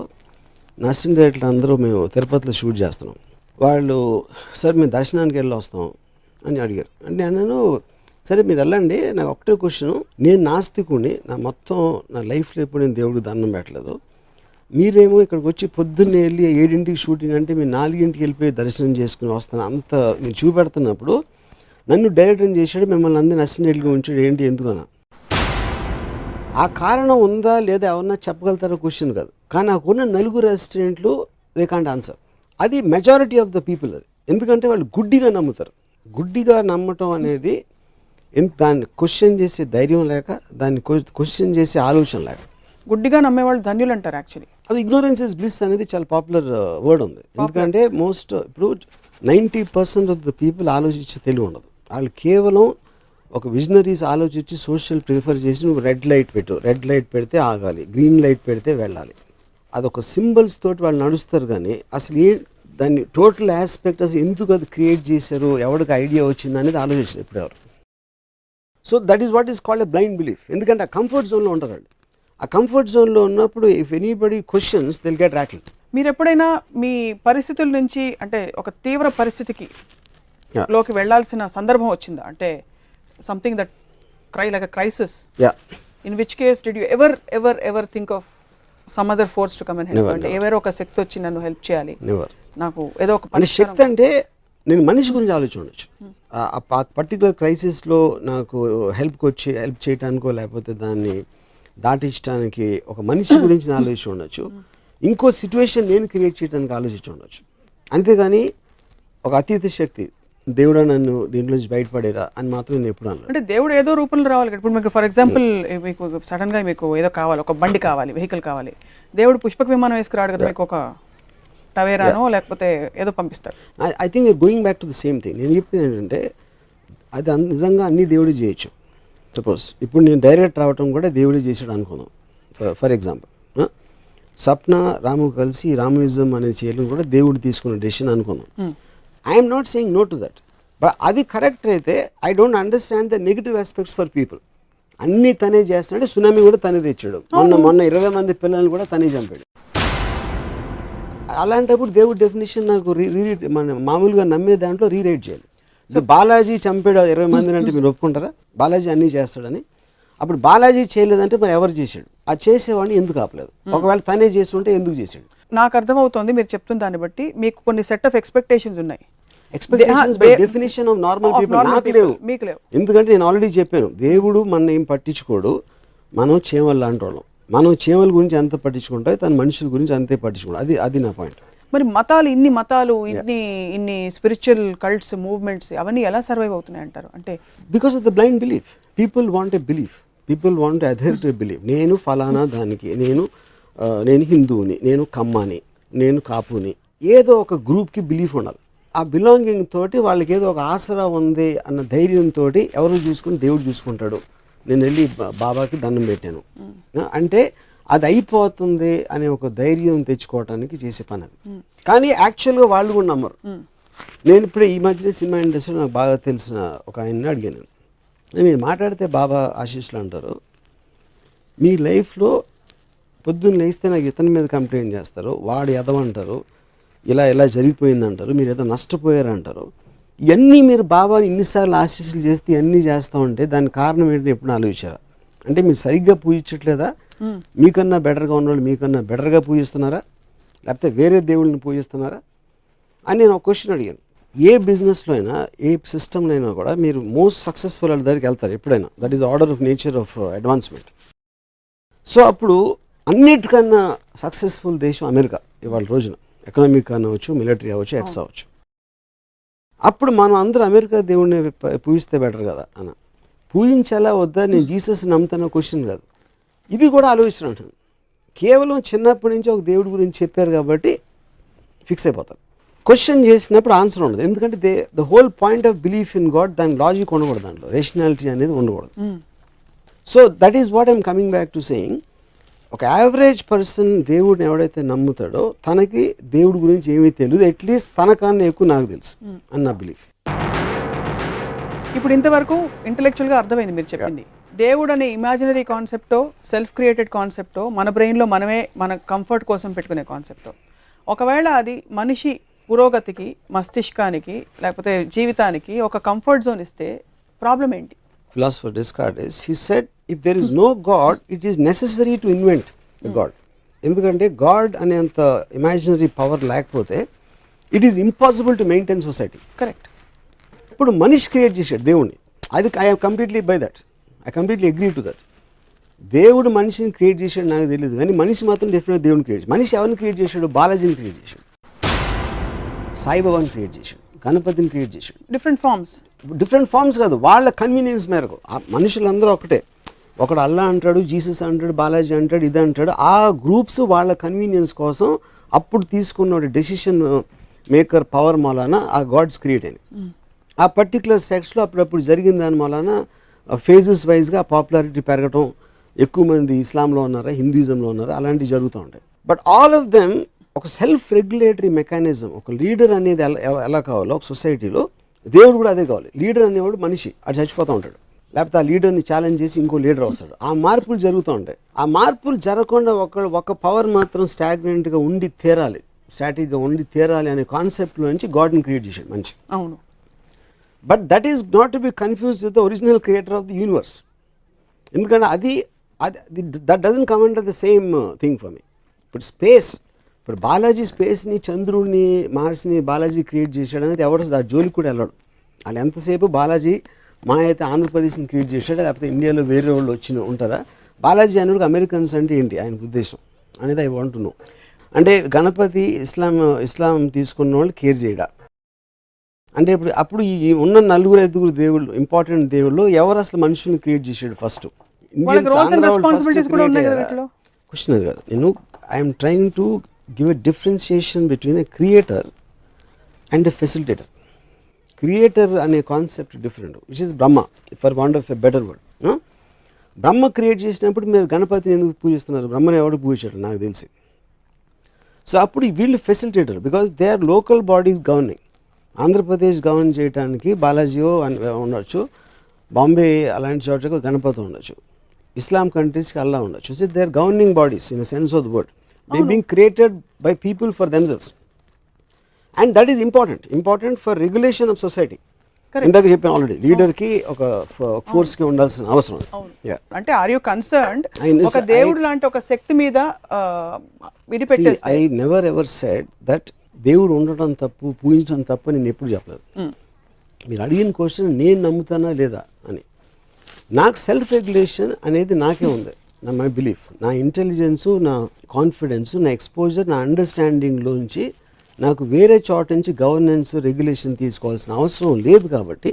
నర్సింగ్ డైరెక్టర్లు అందరూ మేము తిరుపతిలో షూట్ చేస్తున్నాం. వాళ్ళు సార్ మేము దర్శనానికి వెళ్ళి వస్తాం అని అడిగారు. అంటే నేను సరే మీరు వెళ్ళండి, నాకు ఒకటే క్వశ్చన్, నేను నాస్తికుని, నా లైఫ్లో ఎప్పుడు నేను దేవుడికి దండం పెట్టలేదు, మీరేమో ఇక్కడికి వచ్చి పొద్దున్నే వెళ్ళి 7ంటికి షూటింగ్ అంటే మీరు 4ంటికి వెళ్ళిపోయి దర్శనం చేసుకుని వస్తాను అంత నేను చూపెడుతున్నప్పుడు నన్ను డైరెక్టర్ చేశాడు, మిమ్మల్ని అందరినీ నర్సింగ్ డైరెక్టర్గా ఉంచాడు, ఏంటి ఎందుకన్నా ఆ కారణం ఉందా లేదా ఎవరన్నా చెప్పగలుగుతారో క్వశ్చన్ కాదు, కానీ నాకున్న నలుగురు అసిస్టెంట్లు దే కాంట్ ఆన్సర్. అది మెజారిటీ ఆఫ్ ద పీపుల్. అది ఎందుకంటే వాళ్ళు గుడ్డిగా నమ్ముతారు. గుడ్డిగా నమ్మటం అనేది దాన్ని క్వశ్చన్ చేసే ధైర్యం లేక, దాన్ని క్వశ్చన్ చేసే ఆలోచన లేక. గుడ్డిగా నమ్మేవాళ్ళు ధన్యులు అంటారు యాక్చువల్లీ. అది ఇగ్నోరెన్స్ ఇస్ బ్లిస్ అనేది చాలా పాపులర్ వర్డ్ ఉంది. ఎందుకంటే ఇప్పుడు 90% ఆఫ్ ద పీపుల్ ఆలోచించే తెలివి ఉండదు. వాళ్ళు కేవలం ఒక విజనరీస్ ఆలోచించి సోషల్ ప్రిఫర్ చేసి నువ్వు రెడ్ లైట్ పెట్టు, రెడ్ లైట్ పెడితే ఆగాలి, గ్రీన్ లైట్ పెడితే వెళ్ళాలి, అదొక సింబల్స్ తోటి వాళ్ళు నడుస్తారు. కానీ అసలు దాన్ని టోటల్ ఆస్పెక్ట్ అసలు ఎందుకు అది క్రియేట్ చేశారు, ఎవరికి ఐడియా వచ్చింది అనేది ఆలోచించారు ఇప్పుడు ఎవరు. So that is what is called a blind belief. ఎందుకంటే ఆ కంఫర్ట్ జోన్లో ఉంటారు వాళ్ళు. ఆ కంఫర్ట్ జోన్లో ఉన్నప్పుడు if anybody questions they'll get rattled. మీరు ఎప్పుడైనా మీ పరిస్థితుల నుంచి అంటే ఒక తీవ్ర పరిస్థితికి లోకి వెళ్ళాల్సిన సందర్భం వచ్చిందా? అంటే something that like a crisis, in which case did you ever think of some other force to come and help? అంటే ఎవరో ఒక శక్తి వచ్చి నన్ను హెల్ప్ చేయాలి, నాకు ఏదో ఒక శక్తి. అంటే నేను మనిషి గురించి ఆలోచించవచ్చు. ఆ పర్టికులర్ క్రైసిస్లో నాకు హెల్ప్ చేయడానికో లేకపోతే దాన్ని దాటించడానికి ఒక మనిషి గురించి ఆలోచించి ఉండొచ్చు. ఇంకో సిచ్యువేషన్ నేను క్రియేట్ చేయడానికి ఆలోచించి ఉండొచ్చు. అంతేగాని ఒక అతీత శక్తి దేవుడా నన్ను దీంట్లోంచి బయటపడేరా అని మాత్రం నేను ఎప్పుడు అన్నాను. అంటే దేవుడు ఏదో రూపంలో రావాలి. ఇప్పుడు మీకు ఫర్ ఎగ్జాంపుల్ మీకు సడన్గా మీకు ఏదో కావాలి, ఒక బండి కావాలి, వెహికల్ కావాలి, దేవుడు పుష్పక విమానం వేసుకురాడు కదా, మీకు ఒక టవేరానో లేకపోతే ఏదో పంపిస్తాడు. I think going back to the same thing. నేను చెప్పింది ఏంటంటే అది నిజంగా అన్ని దేవుడు చేయొచ్చు. సపోజ్ ఇప్పుడు నేను డైరెక్ట్ రావటం కూడా దేవుడే చేసాడు అనుకుందాం. ఫర్ ఎగ్జాంపుల్ సప్న రాము కలిసి రామయిజం అనేది చేయడం కూడా దేవుడు తీసుకున్న డెసిషన్ అనుకుందాం. I'm not saying no to that, but అది కరెక్ట్ అయితే I don't understand the negative aspects for people. అన్నీ తనే చేస్తున్నాడు. సునామీ కూడా తనే తెచ్చాడు. మొన్న 20 మంది పిల్లల్ని కూడా తనే చంపాడు. అలాంటప్పుడు దేవుడి డెఫినేషన్ నాకు మన మామూలుగా నమ్మే దాంట్లో రీరైట్ చేయాలి. బాలాజీ చంపాడు 20 మందిని అంటే మీరు ఒప్పుకుంటారా? బాలాజీ అన్నీ చేస్తాడని. అప్పుడు బాలాజీ చేయలేదంటే మరి ఎవరు చేశాడు? ఆ చేసేవాడిని ఎందుకు ఆపలేదు? ఒకవేళ తనే చేసి ఉంటే ఎందుకు చేశాడు? నాకు అర్థమవుతుంది మీరు చెప్తున్న దాన్ని బట్టి మీకు కొన్ని సెట్ ఆఫ్ ఎక్స్పెక్టేషన్స్ ఉన్నాయి. Expectations by definition of normal people నాకు లేవు. మీకు లేవు. ఎందుకంటే నేను ఆల్రెడీ చెప్పాను, దేవుడు మన ఏం పట్టించుకోడు. మనం చీమలు లాంటి వాళ్ళం. మనం చీమల గురించి ఎంత పట్టించుకుంటాయి, తన మనుషుల గురించి అంతే పట్టించుకుంటాం. అది నా పాయింట్. మరి మతాలు ఇన్ని స్పిరిచువల్ కల్ట్స్ మూవ్మెంట్స్ అవన్నీ ఎలా సర్వైవ్ అవుతున్నాయి అంటారు? అంటే because of the blind belief. People want a belief, people want other to believe. నేను ఫలానా దానికి, నేను హిందువుని, నేను కమ్మాని, నేను కాపుని, ఏదో ఒక గ్రూప్కి బిలీఫ్ ఉండాలి. ఆ బిలాంగింగ్ తోటి వాళ్ళకి ఏదో ఒక ఆసరా ఉంది అన్న ధైర్యంతో ఎవరు చూసుకుని దేవుడు చూసుకుంటాడు. నేను వెళ్ళి బాబాకి దండం పెట్టాను అంటే అది అయిపోతుంది అనే ఒక ధైర్యం తెచ్చుకోవడానికి చేసే పని అది. కానీ యాక్చువల్గా వాళ్ళు కూడా నమ్మరు. నేను ఇప్పుడు ఈ మధ్యన సినిమా ఇండస్ట్రీ నాకు బాగా తెలిసిన ఒక ఆయన్ని అడిగాను. మీరు మాట్లాడితే బాబా ఆశీస్సులు అంటారు, మీ లైఫ్లో పొద్దున్న లేస్తే నాకు ఇతని మీద కంప్లైంట్ చేస్తారు, వాడు ఎదవంటారు, ఇలా జరిగిపోయిందంటారు, మీరు ఏదో నష్టపోయారంటారు. ఇవన్నీ మీరు బాబాని ఇన్నిసార్లు ఆశీస్సులు చేస్తే ఇవన్నీ చేస్తూ ఉంటే దానికి కారణం ఏంటని ఎప్పుడు ఆలోచించారా? అంటే మీరు సరిగ్గా పూజించట్లేదా? మీకన్నా బెటర్గా ఉన్నవాళ్ళు మీకన్నా బెటర్గా పూజిస్తున్నారా, లేకపోతే వేరే దేవుళ్ళని పూజిస్తున్నారా అని నేను ఒక క్వశ్చన్ అడిగాను. ఏ బిజినెస్లో అయినా, ఏ సిస్టంలో అయినా కూడా మీరు మోస్ట్ సక్సెస్ఫుల్ వాళ్ళ దగ్గరికి వెళ్తారు ఎప్పుడైనా. That is order of nature of advancement. So అప్పుడు అన్నిటికన్నా సక్సెస్ఫుల్ దేశం అమెరికా ఇవాళ రోజున. ఎకనామిక్ అవ్వచ్చు, మిలిటరీ అవ్వచ్చు, ఎక్స్ అవ్వచ్చు. అప్పుడు మనం అందరూ అమెరికా దేవుడిని పూజిస్తే బెటర్ కదా అన్న. పూజించాలా వద్దా, నేను జీసస్ నమ్ముతానో క్వశ్చన్ కాదు. ఇది కూడా ఆలోచన అంటాను. కేవలం చిన్నప్పటి నుంచి ఒక దేవుడి గురించి చెప్పారు కాబట్టి ఫిక్స్ అయిపోతారు. క్వశ్చన్ చేసినప్పుడు ఆన్సర్ ఉండదు. ఎందుకంటే the whole point of belief in God, దాని లాజిక్ ఉండకూడదు, దాంట్లో రేషనాలిటీ అనేది ఉండకూడదు. So that is what I'm coming back to saying. ఒక యావరేజ్ పర్సన్ దేవుడిని ఎవడైతే నమ్ముతాడో తనకి దేవుడి గురించి ఏమీ తెలియదు, అట్లీస్ట్ తనకన్నా ఎక్కువ నాకు తెలుసు అని నా బిలీఫ్. ఇప్పుడు ఇంతవరకు ఇంటలెక్చువల్గా అర్థమైంది మీరు చెప్పింది. దేవుడు అనే ఇమాజినరీ కాన్సెప్టో, సెల్ఫ్ క్రియేటెడ్ కాన్సెప్టో, మన బ్రెయిన్లో మనమే మన కంఫర్ట్ కోసం పెట్టుకునే కాన్సెప్టో, ఒకవేళ అది మనిషి పురోగతికి, మస్తిష్కానికి, లేకపోతే జీవితానికి ఒక కంఫర్ట్ జోన్ ఇస్తే ప్రాబ్లం ఏంటి? Philosopher Descartes, he said, if there is no God, it is necessary to invent the God. ఎందుకంటే గాడ్ అనేంత ఇమాజినరీ పవర్ లేకపోతే it is impossible to maintain society. Correct. ఇప్పుడు మనిషి క్రియేట్ చేశాడు దేవుణ్ణి. అది I completely by that, I completely agree to that. దేవుడు మనిషిని క్రియేట్ చేశాడు నాకు తెలియదు, కానీ మనిషి మాత్రం డెఫినెట్గా దేవుడిని క్రియేట్ చేశాడు. మనిషి ఎవరిని క్రియేట్ చేశాడు? బాలాజీని క్రియేట్ చేశాడు, సాయిబాబాని క్రియేట్ చేశాడు, గణపతిని క్రియేట్ చేశాడు. డిఫరెంట్ ఫార్మ్స్ కాదు, వాళ్ళ కన్వీనియన్స్ మేరకు. మనుషులందరూ ఒకటే, ఒకడు అల్లా అంటాడు, జీసస్ అంటాడు, బాలాజీ అంటాడు, ఇది అంటాడు. ఆ గ్రూప్స్ వాళ్ళ కన్వీనియన్స్ కోసం అప్పుడు తీసుకున్న డెసిషన్ మేకర్ పవర్ మూలాన ఆ గాడ్స్ క్రియేట్ అయినాయి. ఆ పర్టికులర్ సెక్స్లో అప్పుడప్పుడు జరిగిన దాని మూలాన ఫేజెస్ వైజ్గా పాపులారిటీ పెరగటం, ఎక్కువ మంది ఇస్లాంలో ఉన్నారా, హిందూయిజంలో ఉన్నారా, అలాంటివి జరుగుతూ ఉంటాయి. బట్ ఆల్ ఆఫ్ దెమ్ ఒక సెల్ఫ్ రెగ్యులేటరీ మెకానిజం, ఒక లీడర్ అనేది ఎలా కావాలో ఒక సొసైటీలో దేవుడు కూడా అదే కావాలి. లీడర్ అనేవాడు మనిషి, అది చచ్చిపోతూ ఉంటాడు, లేకపోతే ఆ లీడర్ని ఛాలెంజ్ చేసి ఇంకో లీడర్ వస్తాడు. ఆ మార్పులు జరుగుతూ ఉంటాయి. ఆ మార్పులు జరగకుండా ఒక పవర్ మాత్రం స్టాగ్నెంట్గా ఉండి తీరాలి, స్టాటిక్గా ఉండి తీరాలి అనే కాన్సెప్ట్లో నుంచి గాడ్ని క్రియేట్ చేశాడు మంచి. అవును. But that is not to B confused with the original creator of the universe. ఎందుకంటే అది that doesn't come under the same thing for me. ఇప్పుడు స్పేస్, ఇప్పుడు బాలాజీ స్పేస్ని, చంద్రుడిని, మార్స్ని బాలాజీ క్రియేట్ చేశాడు అనేది ఎవరు ఆ జోలికి కూడా వెళ్ళాడు. వాళ్ళు ఎంతసేపు బాలాజీ మా అయితే ఆంధ్రప్రదేశ్ని క్రియేట్ చేశాడు, లేకపోతే ఇండియాలో వేరే వాళ్ళు ఉంటారా? బాలాజీ అనేవాడికి అమెరికన్స్ అంటే ఏంటి ఆయన ఉద్దేశం అనేది ఐ వాంట్ టు నో. అంటే గణపతి ఇస్లాం తీసుకున్న వాళ్ళు కేర్ చేయడా అంటే అప్పుడు ఈ ఉన్న 4-5 దేవుళ్ళు, ఇంపార్టెంట్ దేవుళ్ళు, ఎవరు అసలు మనుషుల్ని క్రియేట్ చేశాడు ఫస్ట్? క్వశ్చన్ అది కాదు. నేను I'm trying to give a differentiation between a creator and a facilitator. Creator అనే concept different, which is Brahma, for want of a better word. Brahma create చేసినప్పుడు మీరు గణపతిని ఎందుకు పూజిస్తున్నారు? బ్రహ్మని ఎవడు పూజించాడు నాకు తెలిసి. సో అప్పుడు వీళ్ళు facilitator, because they are local bodies governing. Andhra Pradesh govern చేయడానికి బాలాజీయో ఉండొచ్చు, బాంబే అలాంటి చోట్లకు గణపతి ఉండొచ్చు, ఇస్లాం కంట్రీస్కి అల్లా ఉండొచ్చు. So they are governing bodies in the sense of the word. They being created by people for themselves. And that is important for regulation of society. ఇందాక చెప్పాను ఆల్రెడీ, లీడర్కి ఒక ఫోర్స్కి ఉండాల్సిన అవసరం. అంటే ఆర్ యు కన్సర్న్డ్ ఒక దేవుడు లాంటి ఒక శక్తి మీద విడిపెట్టేస్తే? I never ever said that దేవుడు ఉండటం తప్పు, పూజించడం తప్పు నేను ఎప్పుడు చెప్పలేదు. మీరు అడిగిన క్వశ్చన్ నేను నమ్ముతానా లేదా అని. నాకు సెల్ఫ్ రెగ్యులేషన్ అనేది నాకే ఉంది, నా మై బిలీఫ్, నా ఇంటెలిజెన్సు, నా కాన్ఫిడెన్సు, నా ఎక్స్పోజర్, నా అండర్స్టాండింగ్లోంచి నాకు వేరే చోట నుంచి గవర్నెన్స్, రెగ్యులేషన్ తీసుకోవాల్సిన అవసరం లేదు. కాబట్టి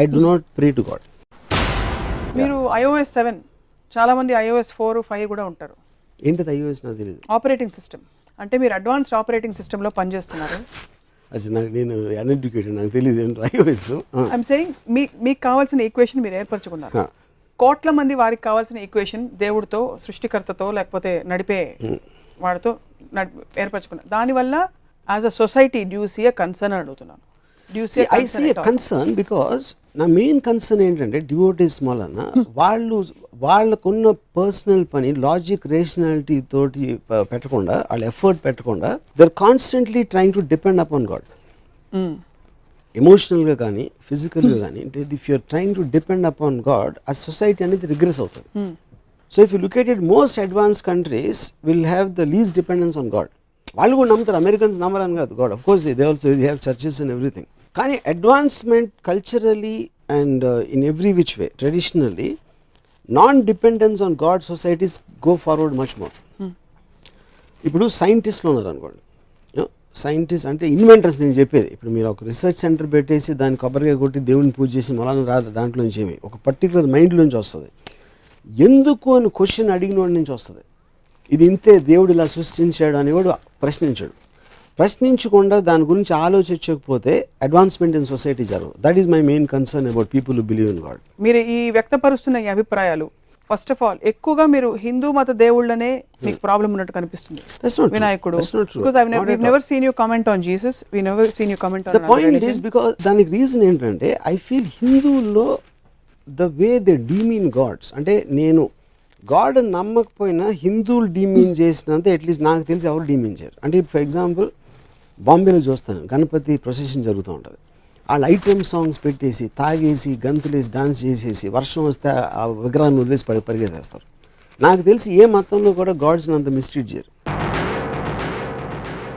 I do not pray to God. మీరు iOS 7, చాలామంది iOS 4, 5 కూడా ఉంటారు. ఏంటిది iOS నాకు తెలియదు. ఆపరేటింగ్ సిస్టమ్ అంటే మీరు అడ్వాన్స్డ్ ఆపరేటింగ్ సిస్టంలో పనిచేస్తున్నారు. అది నేను అన్ఎడ్యుకేటెడ్, నాకు తెలియదు ఏంటో iOS. ఐఎమ్ సేయింగ్ మీకు కావాల్సిన ఈక్వేషన్ మీరు ఏర్పరచుకున్నారు. కోట్ల మంది వారికి కావాల్సిన ఈక్వేషన్ దేవుడితో, సృష్టికర్తతో, లేకపోతే నడిపే వాడితో ఏర్పరచుకున్నారు. దానివల్ల as a society do you see a concern అడుగుతున్నాను. I see a concern because నా మెయిన్ కన్సర్న్ ఏంటంటే డివోటీస్ వలన వాళ్ళకున్న పర్సనల్ పని లాజిక్, రేషనాలిటీ తోటి పెట్టకుండా, వాళ్ళు ఎఫర్ట్ పెట్టకుండా, they are constantly trying to depend upon God. ఎమోషనల్గా కానీ ఫిజికల్గా కానీ. If you're trying to depend upon God, ఆ సొసైటీ అనేది రిగ్రెస్ అవుతుంది. So if you look at it, most advance countries will have the least dependence on God. వాళ్ళు కూడా నమ్ముతారు, అమెరికన్స్ నమ్మరని కాదు God, of course they also have churches and everything. కానీ advancement culturally and in every which way, traditionally non dependence on God societies go forward much more. ఇప్పుడు సైంటిస్ట్లు ఉన్నారు అనుకోండి, scientist అంటే ఇన్వెంటర్స్ నేను చెప్పేది. ఇప్పుడు మీరు ఒక రీసెర్చ్ సెంటర్ పెట్టేసి దాన్ని కొబ్బరిగా కొట్టి దేవుని పూజ చేసి మళ్ళీ రాదు, దాంట్లో నుంచి ఏమి ఒక పర్టికులర్ మైండ్లోంచి వస్తుంది. ఎందుకు అని క్వశ్చన్ అడిగిన వాడి నుంచి వస్తుంది. ఇది ఇంతే, దేవుడు ఇలా సృష్టించాడు అనేవాడు ప్రశ్నించాడు. ప్రశ్నించకుండా దాని గురించి ఆలోచించకపోతే అడ్వాన్స్మెంట్ ఇన్ సొసైటీ జరగదు. That is my main concern about people who believe in God. మీరు ఈ వ్యక్తపరుస్తున్న ఈ అభిప్రాయాలు, ఫస్ట్ ఆఫ్ ఆల్ ఎక్కువగా మీరు హిందూ మత దేవుళ్ళనే మీకు ప్రాబ్లం ఉన్నట్టు కనిపిస్తుంది. వినాయకుడు, because we've never seen you comment on Jesus, we never seen you comment on the point religion. Is because దానికి రీజన్ ఏంటంటే ఐ ఫీల్ హిందువుల్లో the way they demean gods, అంటే నేను గాడ్ నమ్మకపోయినా హిందువులు డీమీన్ చేసినంత అట్లీస్ట్ నాకు తెలిసి ఎవరు డీమీన్ చేయరు. అంటే ఫర్ ఎగ్జాంపుల్ బాంబేలో చూస్తాను, గణపతి ప్రొసెషన్ జరుగుతూ ఉంటుంది. వాళ్ళు ఐటమ్ సాంగ్స్ పెట్టేసి, తాగేసి, గంతులేసి, డాన్స్ చేసేసి, వర్షం వస్తే ఆ విగ్రహాన్ని వదిలేసి పరిగెత్తేస్తారు. నాకు తెలిసి ఏ మతంలో కూడా గాడ్స్ని అంత మిస్ట్రీట్ చేయరు.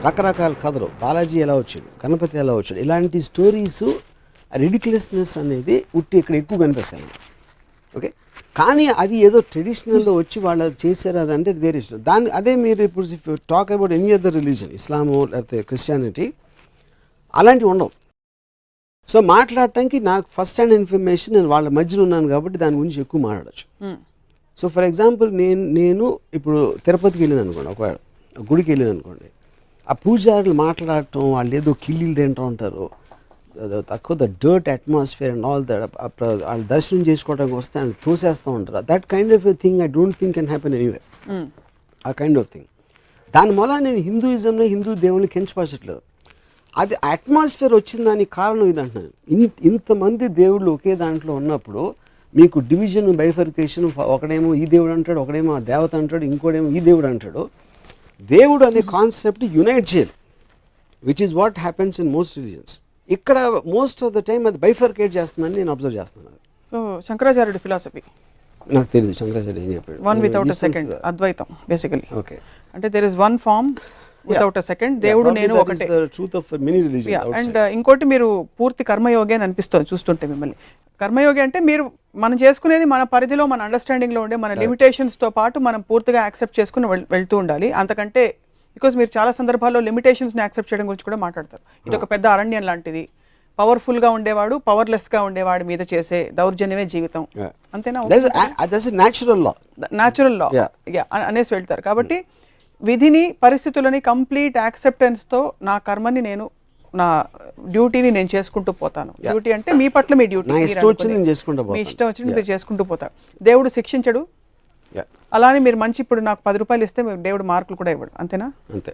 రకరకాల కథలు, బాలాజీ ఎలా వచ్చాడు, గణపతి ఎలా వచ్చాడు, ఇలాంటి స్టోరీసు, రిడిక్యులస్నెస్ అనేది ఉట్టి ఇక్కడ ఎక్కువ కనిపిస్తాయి. ఓకే, కానీ అది ఏదో ట్రెడిషనల్లో వచ్చి వాళ్ళు అది చేశారు అదంటే అది వేరే ఇష్టం. దాన్ని అదే మీరు ఇప్పుడు talk about any other religion, Islam లేకపోతే క్రిస్టియానిటీ, అలాంటివి ఉండవు. సో మాట్లాడటానికి నాకు ఫస్ట్ హ్యాండ్ ఇన్ఫర్మేషన్, నేను వాళ్ళ మధ్యలో ఉన్నాను కాబట్టి దాని గురించి ఎక్కువ మాట్లాడచ్చు. సో ఫర్ ఎగ్జాంపుల్ నేను ఇప్పుడు తిరుపతికి వెళ్ళాను అనుకోండి, ఒకవేళ గుడికి వెళ్ళాను అనుకోండి, ఆ పూజారులు మాట్లాడటం, వాళ్ళు ఏదో కిళ్ళీలు తింటూ ఉంటారు, తక్కువ the dirt atmosphere and all that, వాళ్ళు దర్శనం చేసుకోవడానికి వస్తే ఆయన తోసేస్తూ ఉంటారు. That kind of a thing I don't think can happen anywhere. ఆ కైండ్ ఆఫ్ థింగ్. దానివల్ల నేను హిందూయిజంలో హిందూ దేవుల్ని కించపరచట్లేదు. అది అట్మాస్ఫియర్ వచ్చిన దానికి కారణం ఇది అంటున్నాను. ఇంతమంది దేవుళ్ళు ఒకే దాంట్లో ఉన్నప్పుడు మీకు డివిజన్, బైఫర్కేషన్, ఒకడేమో ఈ దేవుడు అంటాడు, ఒకడేమో ఆ దేవత అంటాడు, ఇంకోడేమో ఈ దేవుడు అంటాడు. దేవుడు అనే కాన్సెప్ట్ యునైట్ చేయాలి, which is what happens in most religions. ఇక్కడ మోస్ట్ ఆఫ్ ద టైం అది బైఫర్కేట్ చేస్తుందని నేను అబ్జర్వ్ చేస్తున్నాను. సో శంకరాచార్యుడి ఫిలాసఫీ నాకు తెలియదు శంకరాచార్య ఏం చెప్పాడు. వన్ వితౌట్ ఎ సెకండ్, అద్వైతం బేసికలీ. ఓకే, అంటే there is one form without a second, దేవుడు నేను ఒకటే. అండ్ ఇంకోటి, మీరు పూర్తి కర్మయోగి అని అనిపిస్తుంది చూస్తుంటే మిమ్మల్ని. కర్మయోగి అంటే మీరు మనం చేసుకునేది మన పరిధిలో, మన అండర్స్టాండింగ్లో ఉండే మన లిమిటేషన్స్తో పాటు మనం పూర్తిగా యాక్సెప్ట్ చేసుకుని వెళ్తూ ఉండాలి. అంతకంటే బికాజ్ మీరు చాలా సందర్భాల్లో లిమిటేషన్స్ని యాక్సెప్ట్ చేయడం గురించి కూడా మాట్లాడతారు. ఇది ఒక పెద్ద అరణ్యం లాంటిది, పవర్ఫుల్గా ఉండేవాడు పవర్లెస్గా ఉండేవాడి మీద చేసే దౌర్జన్యమే జీవితం, అంతేనా? న్యాచురల్ లా అనేసి వెళ్తారు. కాబట్టి విధిని, పరిస్థితులని కంప్లీట్ యాక్సెప్టెన్స్తో నా కర్మని నేను, నా డ్యూటీని నేను చేసుకుంటూ పోతాను. డ్యూటీ అంటే మీ పట్ల మీ డ్యూటీ, మీ ఇష్టం వచ్చింది మీరు చేసుకుంటూ పోతారు. దేవుడు శిక్షించడు. అలానే మీరు మంచి, ఇప్పుడు నాకు 10 రూపాయలు ఇస్తే దేవుడు మార్కులు కూడా ఇవ్వడు, అంతేనా? అంతే.